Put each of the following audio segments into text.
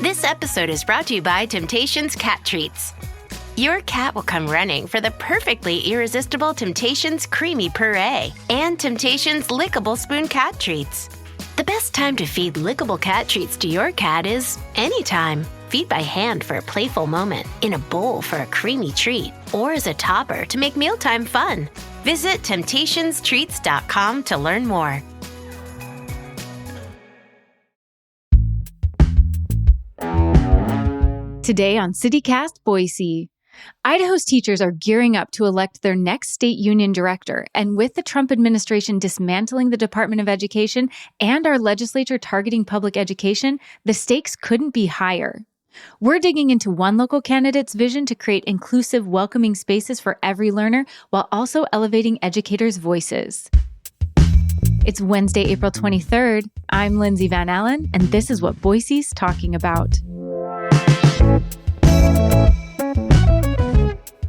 This episode is brought to you by Temptations Cat Treats. Your cat will come running for the perfectly irresistible Temptations Creamy Puree and Temptations Lickable Spoon Cat Treats. The best time to feed lickable cat treats to your cat is anytime. Feed by hand for a playful moment, in a bowl for a creamy treat, or as a topper to make mealtime fun. Visit temptationstreats.com to learn more. Today on CityCast Boise, Idaho's teachers are gearing up to elect their next state union director, and with the Trump administration dismantling the Department of Education and our legislature targeting public education, the stakes couldn't be higher. We're digging into one local candidate's vision to create inclusive, welcoming spaces for every learner while also elevating educators' voices. It's Wednesday, April 23rd. I'm Lindsay Van Allen, and this is what Boise's talking about.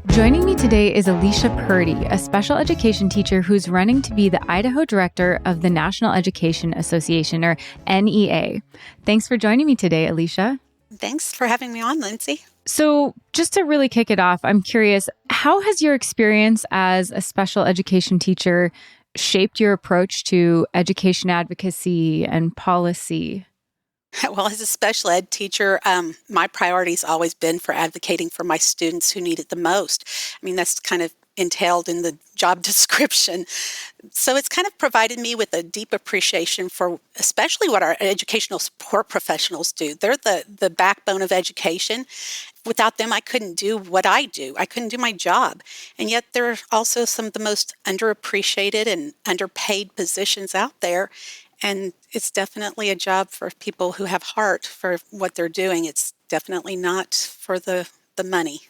Joining me today is Alicia Purdy, a special education teacher who's running to be the Idaho director of the National Education Association, or NEA. Thanks for joining me today, Alicia. Thanks for having me on, Lindsay. So just to really kick it off, I'm curious, how has your experience as a special education teacher shaped your approach to education advocacy and policy? Well, as a special ed teacher, my priority's always been for advocating for my students who need it the most. I mean, that's kind of entailed in the job description. So it's kind of provided me with a deep appreciation for especially what our educational support professionals do. They're the backbone of education. Without them, I couldn't do what I do. I couldn't do my job. And yet they're also some of the most underappreciated and underpaid positions out there. And it's definitely a job for people who have heart for what they're doing. It's definitely not for the money.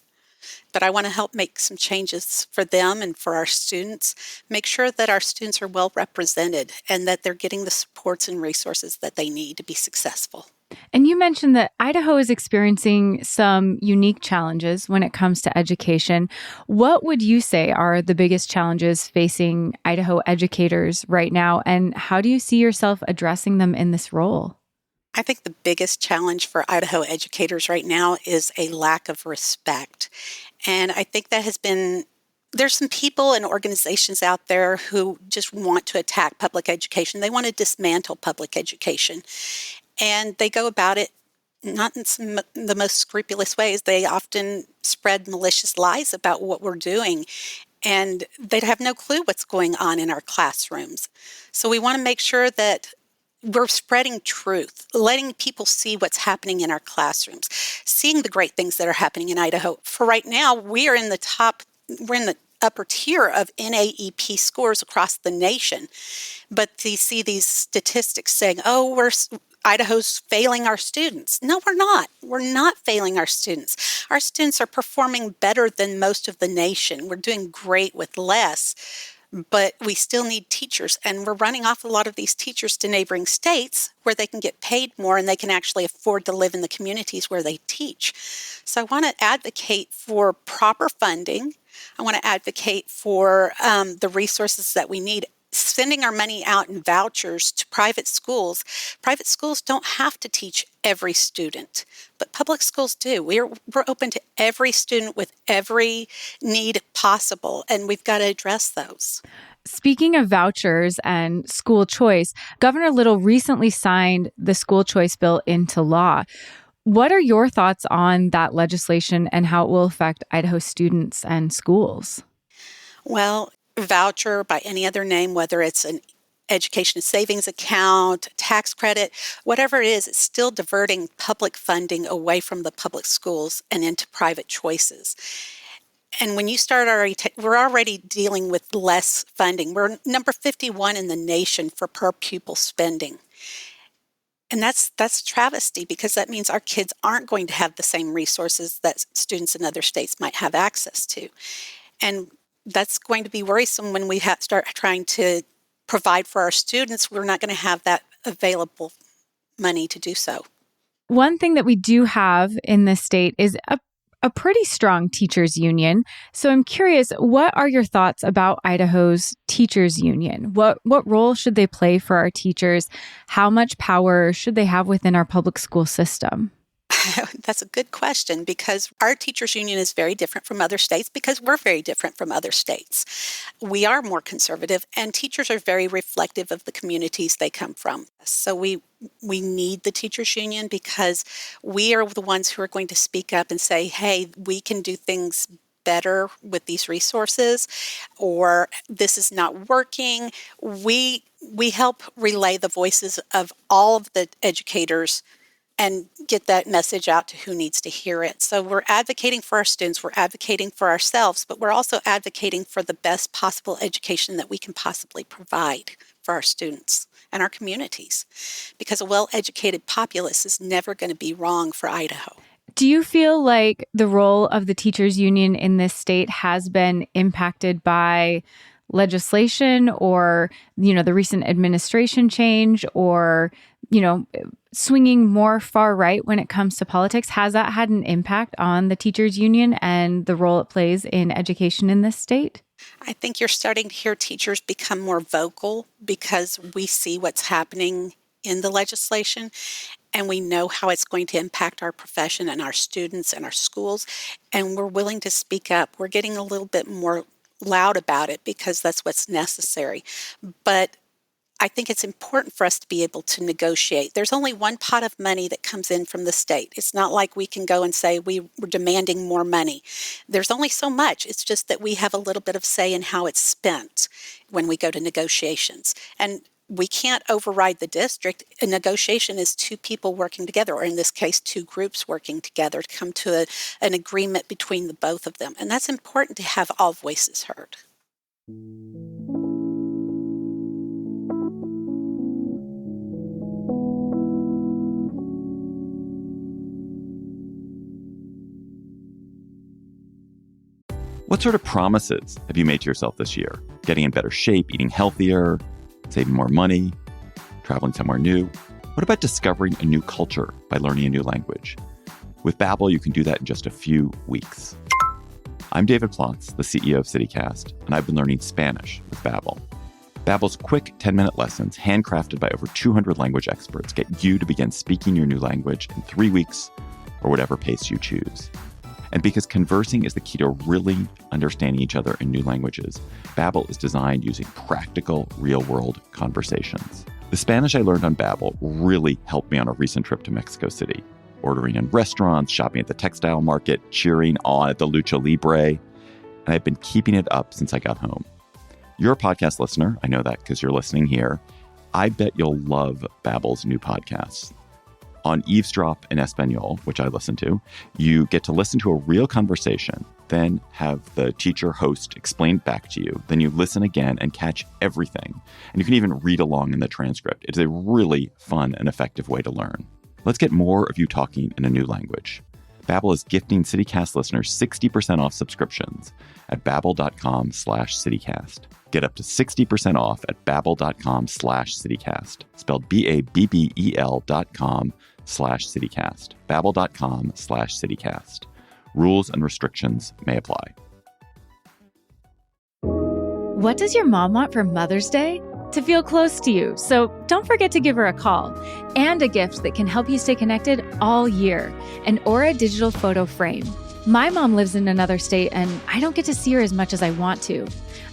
But I want to help make some changes for them and for our students, make sure that our students are well represented and that they're getting the supports and resources that they need to be successful. And you mentioned that Idaho is experiencing some unique challenges when it comes to education. What would you say are the biggest challenges facing Idaho educators right now, and how do you see yourself addressing them in this role? I think the biggest challenge for Idaho educators right now is a lack of respect. And I think that there's some people and organizations out there who just want to attack public education. They want to dismantle public education. And they go about it not in the most scrupulous ways. They often spread malicious lies about what we're doing, and they'd have no clue what's going on in our classrooms. So we want to make sure that we're spreading truth, letting people see what's happening in our classrooms, seeing the great things that are happening in Idaho. For right now, we're in the upper tier of NAEP scores across the nation. But to see these statistics saying, Idaho's failing our students. No, we're not. We're not failing our students. Our students are performing better than most of the nation. We're doing great with less, but we still need teachers. And we're running off a lot of these teachers to neighboring states where they can get paid more and they can actually afford to live in the communities where they teach. So I want to advocate for proper funding. I want to advocate for the resources that we need. Sending our money out in vouchers to private schools. Private schools don't have to teach every student, but public schools do. We're open to every student with every need possible, and we've got to address those. Speaking of vouchers and school choice, Governor Little recently signed the school choice bill into law. What are your thoughts on that legislation and how it will affect Idaho students and schools? Well, voucher by any other name, whether it's an education savings account, tax credit, whatever it is, it's still diverting public funding away from the public schools and into private choices. And when you start we're already dealing with less funding. We're number 51 in the nation for per pupil spending. And that's a travesty because that means our kids aren't going to have the same resources that students in other states might have access to. And that's going to be worrisome when we start trying to provide for our students. We're not going to have that available money to do so. One thing that we do have in this state is a pretty strong teachers union. So I'm curious, what are your thoughts about Idaho's teachers union? What role should they play for our teachers? How much power should they have within our public school system? That's a good question, because our teachers union is very different from other states because we're very different from other states. We are more conservative, and teachers are very reflective of the communities they come from. So we need the teachers union because we are the ones who are going to speak up and say, hey, we can do things better with these resources, or this is not working. We help relay the voices of all of the educators and get that message out to who needs to hear it. So we're advocating for our students, we're advocating for ourselves, but we're also advocating for the best possible education that we can possibly provide for our students and our communities, because a well-educated populace is never going to be wrong for Idaho. Do you feel like the role of the teachers union in this state has been impacted by legislation or, the recent administration change, or, swinging more far right when it comes to politics? Has that had an impact on the teachers union and the role it plays in education in this state? I think you're starting to hear teachers become more vocal because we see what's happening in the legislation, and we know how it's going to impact our profession and our students and our schools, and we're willing to speak up. We're getting a little bit more loud about it because that's what's necessary. But I think it's important for us to be able to negotiate. There's only one pot of money that comes in from the state. It's not like we can go and say we're demanding more money. There's only so much. It's just that we have a little bit of say in how it's spent when we go to negotiations. And we can't override the district. A negotiation is two people working together, or in this case, two groups working together to come to an agreement between the both of them. And that's important to have all voices heard. What sort of promises have you made to yourself this year? Getting in better shape, eating healthier, saving more money, traveling somewhere new? What about discovering a new culture by learning a new language? With Babbel, you can do that in just a few weeks. I'm David Plotz, the CEO of CityCast, and I've been learning Spanish with Babbel. Babbel's quick 10-minute lessons, handcrafted by over 200 language experts, get you to begin speaking your new language in 3 weeks or whatever pace you choose. And because conversing is the key to really understanding each other in new languages, Babbel is designed using practical, real-world conversations. The Spanish I learned on Babbel really helped me on a recent trip to Mexico City, ordering in restaurants, shopping at the textile market, cheering on at the Lucha Libre, and I've been keeping it up since I got home. You're a podcast listener. I know that because you're listening here. I bet you'll love Babbel's new podcasts. On Eavesdrop in Espanol, which I listen to, you get to listen to a real conversation, then have the teacher host explain back to you. Then you listen again and catch everything. And you can even read along in the transcript. It's a really fun and effective way to learn. Let's get more of you talking in a new language. Babbel is gifting CityCast listeners 60% off subscriptions at babbel.com/CityCast. Get up to 60% off at babbel.com/CityCast. Spelled BABBEL.com/CityCast. Babbel.com/CityCast. Rules and restrictions may apply. What does your mom want for Mother's Day? To feel close to you, so don't forget to give her a call. And a gift that can help you stay connected all year, an Aura digital photo frame. My mom lives in another state, and I don't get to see her as much as I want to.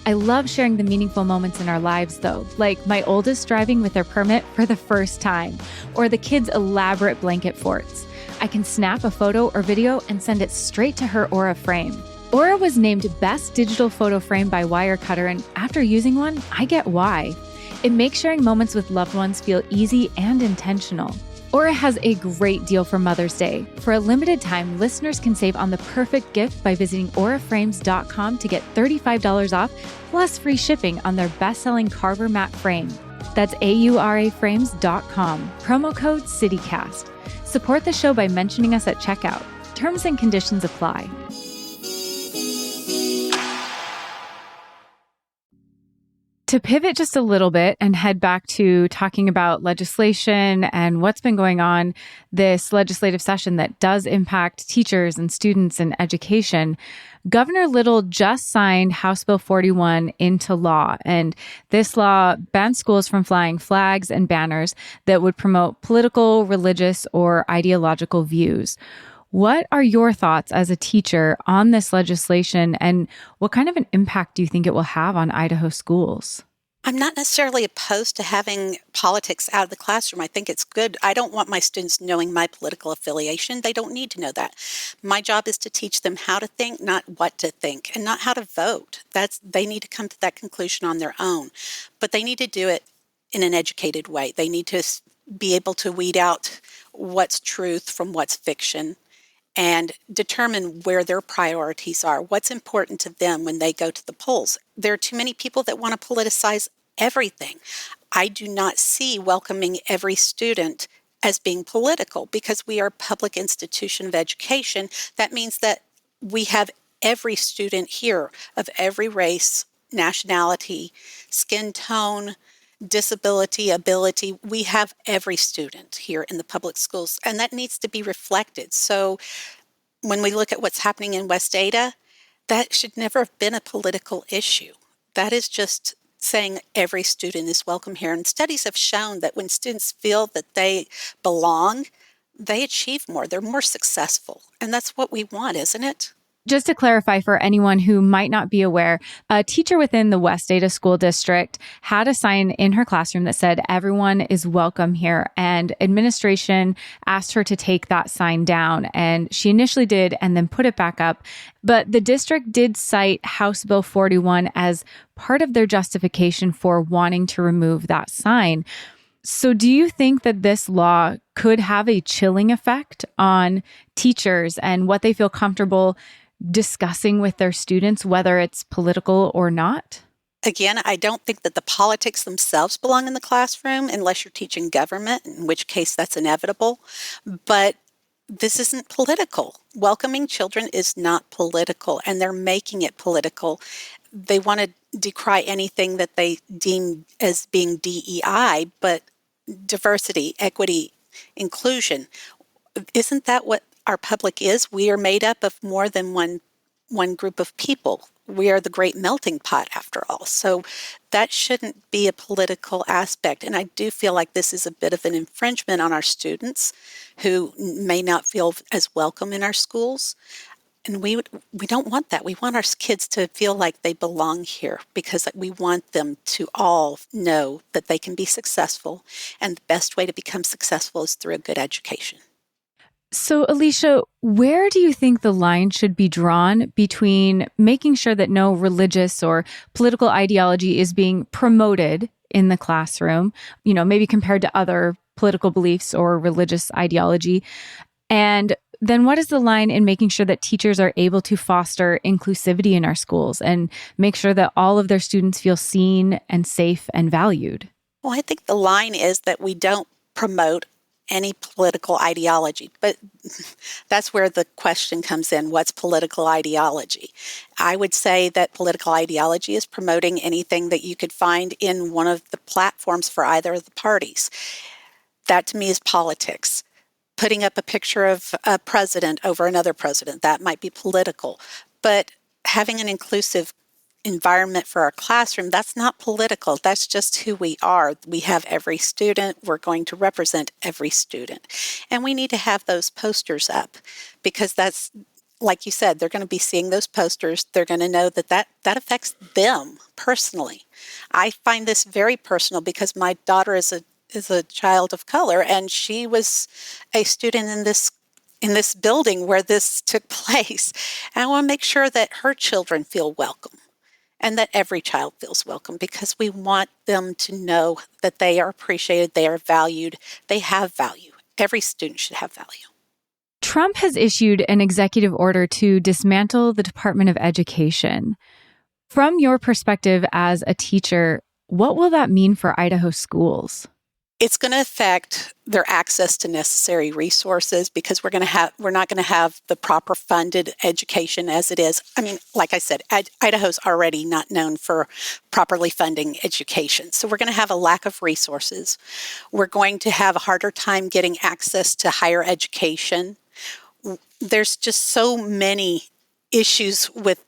I love sharing the meaningful moments in our lives, though, like my oldest driving with their permit for the first time, or the kids' elaborate blanket forts. I can snap a photo or video and send it straight to her Aura frame. Aura was named Best Digital Photo Frame by Wirecutter, and after using one, I get why. It makes sharing moments with loved ones feel easy and intentional. Aura has a great deal for Mother's Day. For a limited time, listeners can save on the perfect gift by visiting auraframes.com to get $35 off, plus free shipping on their best-selling Carver Mat frame. That's auraframes.com. Promo code CityCast. Support the show by mentioning us at checkout. Terms and conditions apply. To pivot just a little bit and head back to talking about legislation and what's been going on this legislative session that does impact teachers and students in education, Governor Little just signed House Bill 41 into law. And this law bans schools from flying flags and banners that would promote political, religious, or ideological views. What are your thoughts as a teacher on this legislation, and what kind of an impact do you think it will have on Idaho schools? I'm not necessarily opposed to having politics out of the classroom. I think it's good. I don't want my students knowing my political affiliation. They don't need to know that. My job is to teach them how to think, not what to think, and not how to vote. They need to come to that conclusion on their own. But they need to do it in an educated way. They need to be able to weed out what's truth from what's fiction, and determine where their priorities are, what's important to them when they go to the polls. There are too many people that want to politicize everything. I do not see welcoming every student as being political because we are a public institution of education. That means that we have every student here of every race, nationality, skin tone, disability, ability. We have every student here in the public schools, and that needs to be reflected. So when we look at what's happening in West Ada, that should never have been a political issue. That is just saying every student is welcome here. And studies have shown that when students feel that they belong, they achieve more. They're more successful. And that's what we want, isn't it? Just to clarify for anyone who might not be aware, a teacher within the West Ada School District had a sign in her classroom that said, "Everyone is welcome here." And administration asked her to take that sign down. And she initially did and then put it back up. But the district did cite House Bill 41 as part of their justification for wanting to remove that sign. So do you think that this law could have a chilling effect on teachers and what they feel comfortable discussing with their students, whether it's political or not? Again, I don't think that the politics themselves belong in the classroom unless you're teaching government, in which case that's inevitable. But this isn't political. Welcoming children is not political, and they're making it political. They want to decry anything that they deem as being DEI, but diversity, equity, inclusion, isn't that what our public is? We are made up of more than one group of people. We are the great melting pot, after all. So that shouldn't be a political aspect. And I do feel like this is a bit of an infringement on our students who may not feel as welcome in our schools. And we don't want that. We want our kids to feel like they belong here because we want them to all know that they can be successful. And the best way to become successful is through a good education. So, Alicia, where do you think the line should be drawn between making sure that no religious or political ideology is being promoted in the classroom, maybe compared to other political beliefs or religious ideology, and then what is the line in making sure that teachers are able to foster inclusivity in our schools and make sure that all of their students feel seen and safe and valued? Well, I think the line is that we don't promote any political ideology, but that's where the question comes in. What's political ideology? I would say that political ideology is promoting anything that you could find in one of the platforms for either of the parties. That to me is politics. Putting up a picture of a president over another president, that might be political. But having an inclusive environment for our classroom, that's not political. That's just who we are. We have every student. We're going to represent every student. And we need to have those posters up because that's, like you said, they're going to be seeing those posters. They're going to know that affects them personally. I find this very personal because my daughter is a child of color, and she was a student in this building where this took place. And I want to make sure that her children feel welcome and that every child feels welcome because we want them to know that they are appreciated, they are valued, they have value. Every student should have value. Trump has issued an executive order to dismantle the Department of Education. From your perspective as a teacher, what will that mean for Idaho schools? It's going to affect their access to necessary resources because we're not going to have the proper funded education as it is. I mean, like I said, Idaho's already not known for properly funding education. So we're going to have a lack of resources. We're going to have a harder time getting access to higher education. There's just so many issues with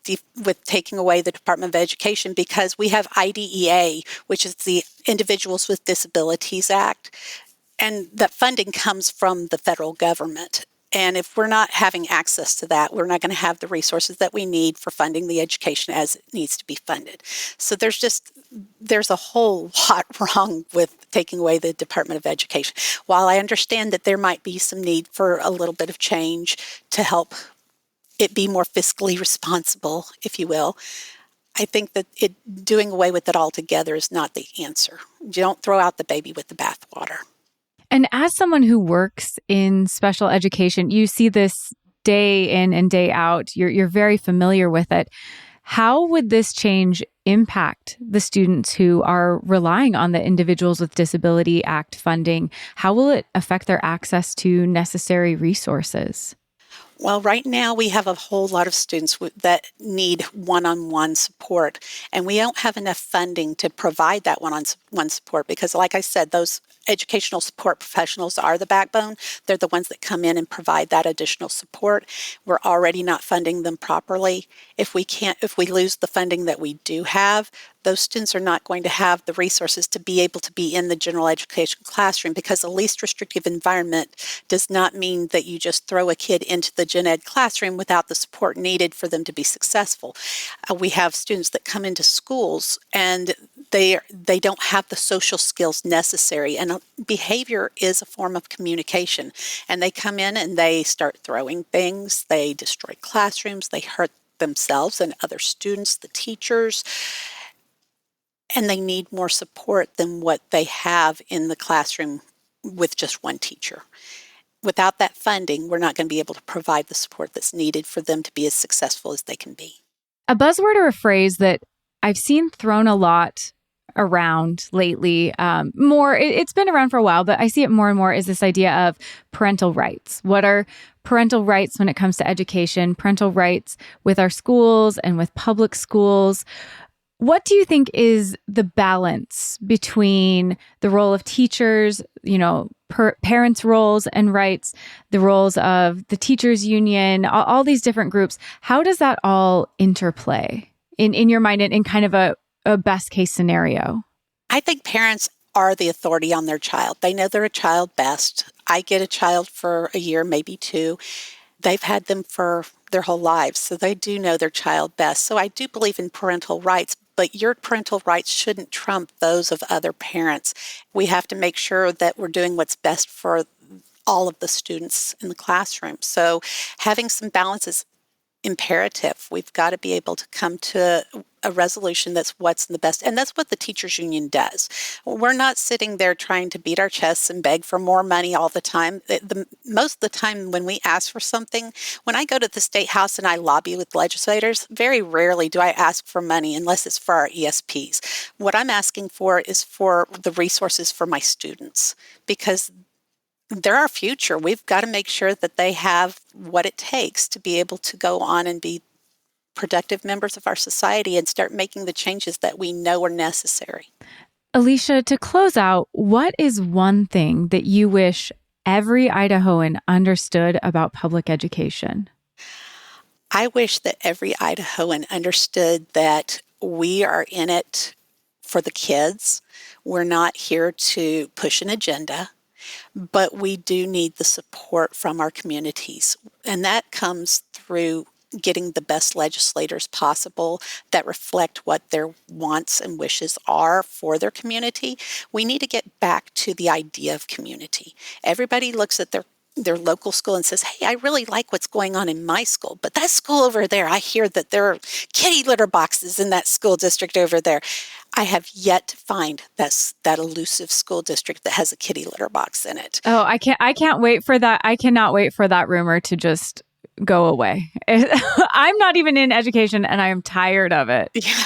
taking away the Department of Education because we have IDEA, which is the Individuals with Disabilities Act, and that funding comes from the federal government. And if we're not having access to that, we're not going to have the resources that we need for funding the education as it needs to be funded. So there's a whole lot wrong with taking away the Department of Education. While I understand that there might be some need for a little bit of change to help it be more fiscally responsible, if you will, I think that doing away with it altogether is not the answer. You don't throw out the baby with the bathwater. And as someone who works in special education, you see this day in and day out. You're very familiar with it. How would this change impact the students who are relying on the Individuals with Disability Act funding? How will it affect their access to necessary resources? Well, right now we have a whole lot of students that need one-on-one support, and we don't have enough funding to provide that one-on-one support because, like I said, those educational support professionals are the backbone. They're the ones that come in and provide that additional support. We're already not funding them properly. If we lose the funding that we do have, those students are not going to have the resources to be able to be in the general education classroom because the least restrictive environment does not mean that you just throw a kid into the gen ed classroom without the support needed for them to be successful. We have students that come into schools and they don't have the social skills necessary, and behavior is a form of communication. And they come in and they start throwing things, they destroy classrooms, they hurt themselves and other students, the teachers, and they need more support than what they have in the classroom with just one teacher. Without that funding, we're not going to be able to provide the support that's needed for them to be as successful as they can be. A buzzword or a phrase that I've seen thrown a lot around lately, it's been around for a while, but I see it more and more, is this idea of parental rights. What are parental rights when it comes to education, parental rights with our schools and with public schools? What do you think is the balance between the role of teachers, parents' roles and rights, the roles of the teachers' union, all these different groups? How does that all interplay in your mind in kind of a best case scenario? I think parents are the authority on their child. They know their child best. I get a child for a year, maybe two. They've had them for their whole lives, so they do know their child best. So I do believe in parental rights, but your parental rights shouldn't trump those of other parents. We have to make sure that we're doing what's best for all of the students in the classroom. So having some balance is imperative. We've got to be able to come to a resolution that's what's in the best. And that's what the teachers union does. We're not sitting there trying to beat our chests and beg for more money all the time. Most of the time when we ask for something, when I go to the state house and I lobby with legislators, very rarely do I ask for money unless it's for our ESPs. What I'm asking for is for the resources for my students because they're our future. We've got to make sure that they have what it takes to be able to go on and be productive members of our society and start making the changes that we know are necessary. Alicia, to close out, what is one thing that you wish every Idahoan understood about public education? I wish that every Idahoan understood that we are in it for the kids. We're not here to push an agenda. But we do need the support from our communities. And that comes through getting the best legislators possible that reflect what their wants and wishes are for their community. We need to get back to the idea of community. Everybody looks at their local school and says, hey, I really like what's going on in my school, but that school over there, I hear that there are kitty litter boxes in that school district over there. I have yet to find that elusive school district that has a kitty litter box in it. Oh, I can't wait for that. I cannot wait for that rumor to just go away. I'm not even in education and I am tired of it. Yeah.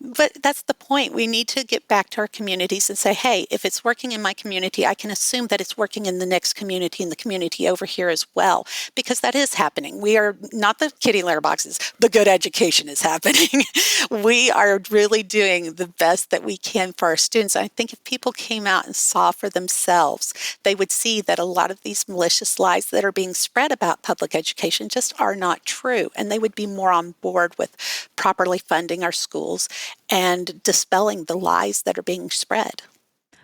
But that's the point. We need to get back to our communities and say, hey, if it's working in my community, I can assume that it's working in the next community and the community over here as well, because that is happening. We are not the kitty litter boxes. The good education is happening. We are really doing the best that we can for our students. I think if people came out and saw for themselves, they would see that a lot of these malicious lies that are being spread about public education just are not true. And they would be more on board with properly funding our schools and dispelling the lies that are being spread.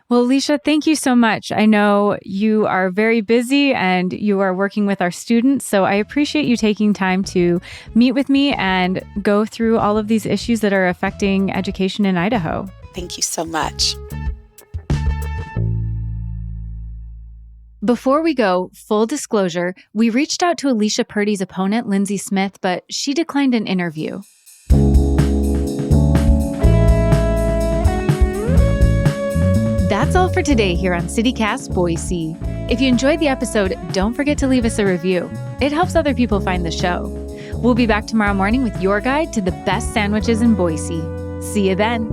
Well, Alicia, thank you so much. I know you are very busy and you are working with our students, so I appreciate you taking time to meet with me and go through all of these issues that are affecting education in Idaho. Thank you so much. Before we go, full disclosure, we reached out to Alicia Purdy's opponent, Lindsay Smith, but she declined an interview. That's all for today here on CityCast Boise. If you enjoyed the episode, don't forget to leave us a review. It helps other people find the show. We'll be back tomorrow morning with your guide to the best sandwiches in Boise. See you then.